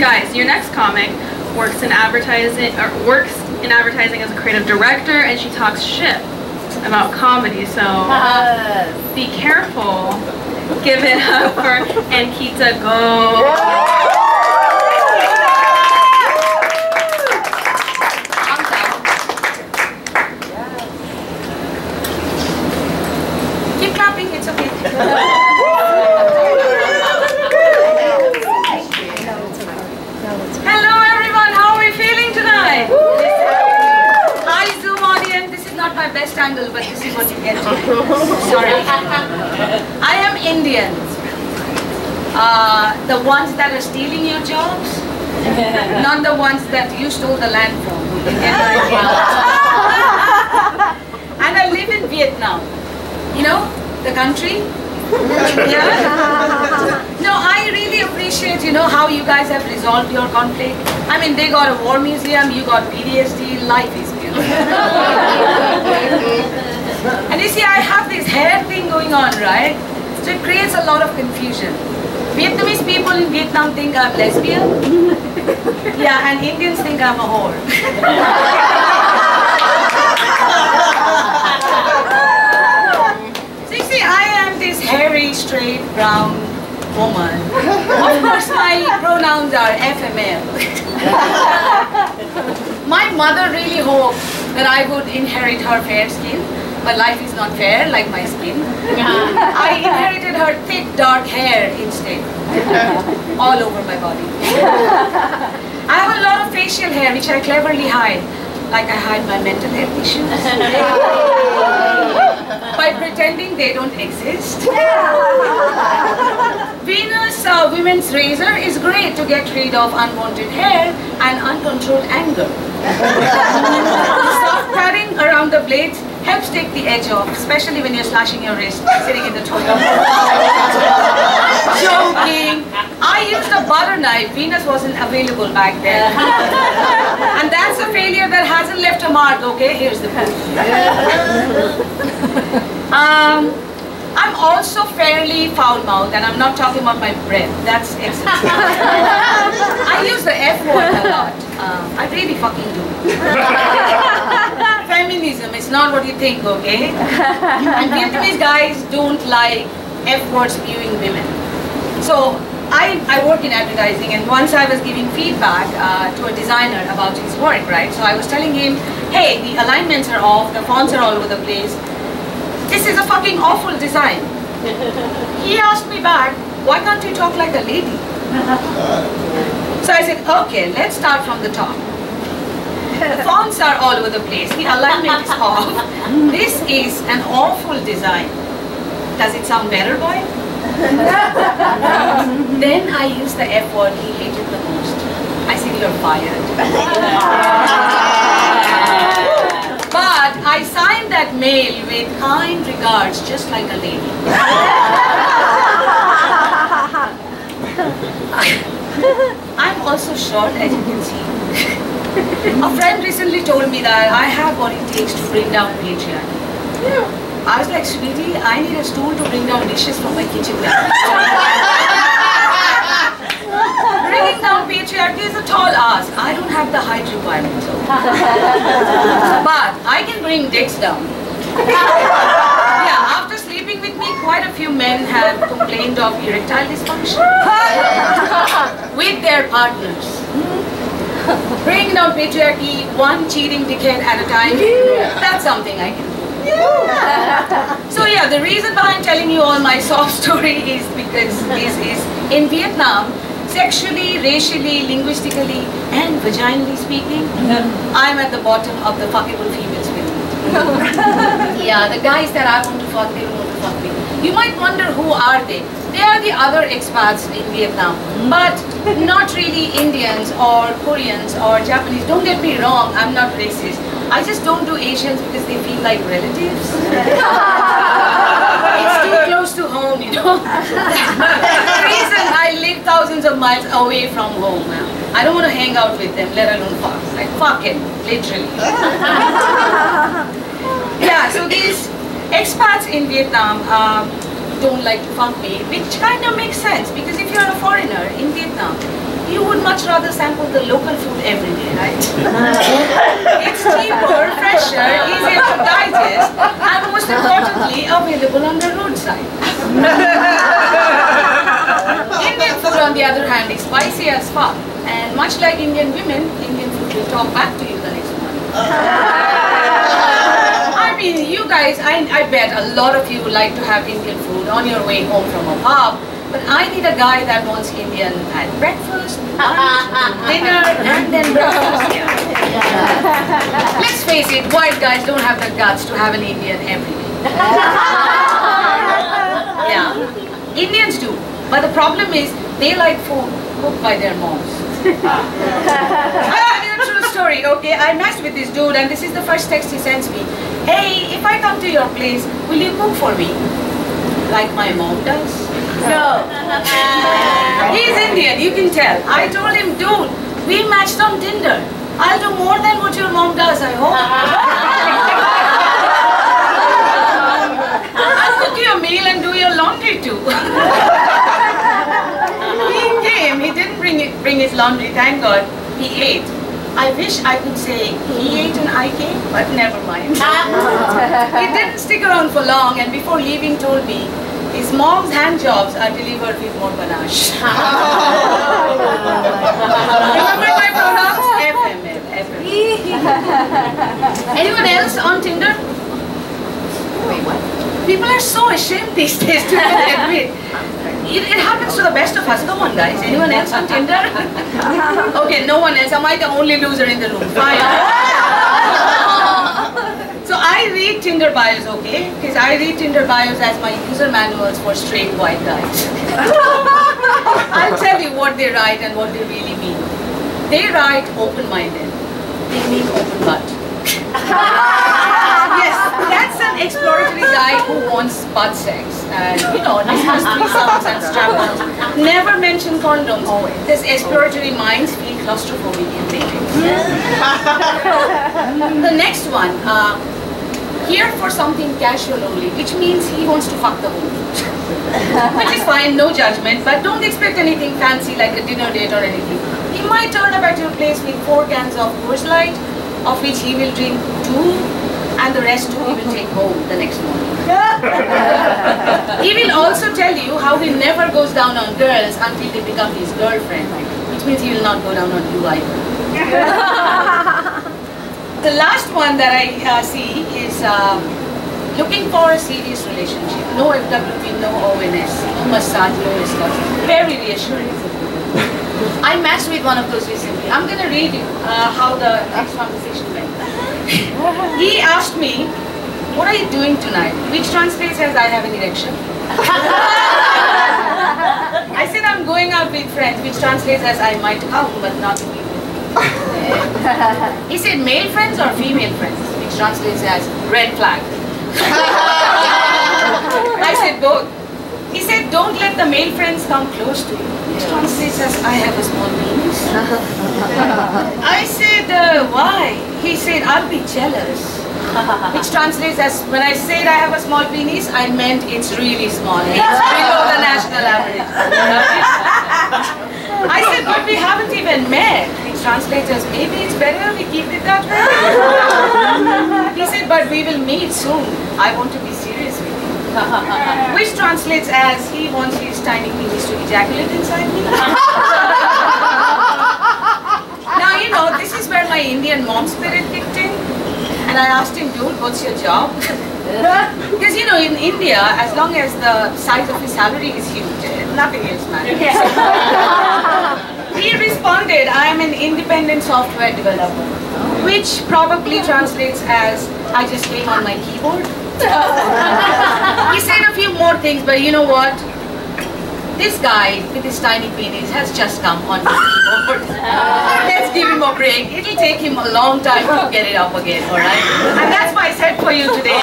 Guys, your next comic works in advertising as a creative director, and she talks shit about comedy. So be careful. Give it up for Ankita Go. It's okay. Hello everyone, how are we feeling tonight? Hi Zoom audience, this is not my best angle, but this is what you get today. Sorry. I am Indian. The ones that are stealing your jobs, not the ones that you stole the land from. And I live in Vietnam. You know, the country. Yeah. No, I really appreciate, you know, how you guys have resolved your conflict. I mean, they got a war museum, you got PTSD, life is beautiful. And you see, I have this hair thing going on, right? So it creates a lot of confusion. Vietnamese people in Vietnam think I'm lesbian. Yeah, and Indians think I'm a whore. I am this hairy, straight, brown woman. Of course, my pronouns are FML. My mother really hoped that I would inherit her fair skin, but life is not fair like my skin. I inherited her thick, dark hair instead, all over my body. I have a lot of facial hair, which I cleverly hide. Like I hide my mental health issues by pretending they don't exist. Venus Women's Razor is great to get rid of unwanted hair and uncontrolled anger. Soft padding around the blades helps take the edge off, especially when you're slashing your wrist sitting in the toilet. Joking. I used a butter knife. Venus wasn't available back then. And that's a failure that hasn't left a mark, okay? Here's the proof. I'm also fairly foul-mouthed, and I'm not talking about my breath. That's excellent. I use the F word a lot. I really fucking do. Feminism is not what you think, okay? And Vietnamese guys don't like F-word spewing women. So I work in advertising, and once I was giving feedback to a designer about his work, right? So I was telling him, hey, the alignments are off, the fonts are all over the place. This is a fucking awful design. He asked me back, why can't you talk like a lady? So I said, okay, let's start from the top. The fonts are all over the place, the alignment is off. This is an awful design. Does it sound better, boy? Then I used the F word he hated the most. I said, you're fired. But I signed that mail with kind regards, just like a lady. I'm also short, as you can see. A friend recently told me that I have what it takes to bring down patriarchy. I was like, sweetie, I need a stool to bring down dishes from my kitchen. Bringing down patriarchy is a tall ask. I don't have the height requirement. But I can bring dicks down. Yeah, after sleeping with me, quite a few men have complained of erectile dysfunction with their partners. Bringing down patriarchy, one cheating dickhead at a time, that's something I can do. So yeah, the reason behind telling you all my sob story is because this is, in Vietnam, sexually, racially, linguistically, and vaginally speaking, I'm at the bottom of the fuckable female spectrum. Yeah, the guys that I want to fuck, they don't want to fuck me. You might wonder, who are they? They are the other expats in Vietnam, but not really Indians or Koreans or Japanese. Don't get me wrong, I'm not racist. I just don't do Asians because they feel like relatives. It's too close to home, you know. The reason I live thousands of miles away from home. I don't want to hang out with them, let alone fuck. Like, fuck it, literally. Yeah, so these expats in Vietnam don't like to fuck me, which kind of makes sense, because if you're a foreigner in Vietnam, you would much rather sample the local food every day, right? It's cheaper, fresher, easier to digest, and most importantly, available on the roadside. Indian food, on the other hand, is spicy as fuck. And much like Indian women, Indian food will talk back to you the next morning. I mean, you guys, I bet a lot of you like to have Indian food on your way home from a pub. But I need a guy that wants Indian at breakfast, lunch, dinner, and then breakfast. Yeah. Let's face it, white guys don't have the guts to have an Indian every day. Yeah, Indians do. But the problem is, they like food cooked by their moms. I'll tell you a true story, okay? I messed with this dude, and this is the first text he sends me. Hey, if I come to your place, will you cook for me? Like my mom does? No. He's Indian, you can tell. I told him, dude, we matched on Tinder. I'll do more than what your mom does, I hope. I'll cook you a meal and do your laundry too. He came, he didn't bring his laundry, thank God. He ate. I wish I could say he ate and I came, but never mind. He didn't stick around for long, and before leaving told me his mom's hand jobs are delivered with more panache. Remember my pronouns? FML, FML. Anyone else on Tinder? Wait, what? People are so ashamed these days to admit. It happens to the best of us. Come on, guys. Anyone else on Tinder? Okay, no one else. Am I the only loser in the room? Fine. So I read Tinder bios, okay? Because I read Tinder bios as my user manuals for straight white guys. I'll tell you what they write and what they really mean. They write open-minded. They mean open butt. Yes, that's an exploratory guy who wants butt sex and, you know, discuss threesomes and strap-ons. Never mention condoms. This exploratory minds feel claustrophobic in dating. The next one, here for something casual only, which means he wants to fuck the whole mood. Which is fine, no judgment, but don't expect anything fancy like a dinner date or anything. He might turn up at your place with 4 cans of Coors Light, of which he will drink 2, and the rest 2 he will take home the next morning. He will also tell you how he never goes down on girls until they become his girlfriend, which means he will not go down on you either. The last one that I see is looking for a serious relationship. No FWP, no ONS, no massage, no discussion. Very reassuring. I matched with one of those recently. I'm going to read you how the next conversation went. He asked me, what are you doing tonight? Which translates as I have an erection. I said I'm going out with friends, which translates as I might come, but not with you. He said male friends or female friends, which translates as red flag. I said both. He said don't let the male friends come close to you, which translates as I have a small penis. I said why? He said I'll be jealous, which translates as when I said I have a small penis, I meant it's really small. It's below the national average. I said, but we haven't even met. Which translates as maybe it's better we keep it that way. He said, but we will meet soon. I want to be serious with you. Which translates as he wants his tiny penis to ejaculate inside me. Now, you know, this is where my Indian mom spirit kicked in. And I asked him, dude, what's your job? Because, you know, in India, as long as the size of his salary is huge, nothing else matters. He responded, I am an independent software developer, which probably translates as, I just came on my keyboard. He said a few more things, but you know what? This guy with his tiny penis has just come on his keyboard. Let's give him a break. It'll take him a long time to get it up again, alright? And that's my set for you today.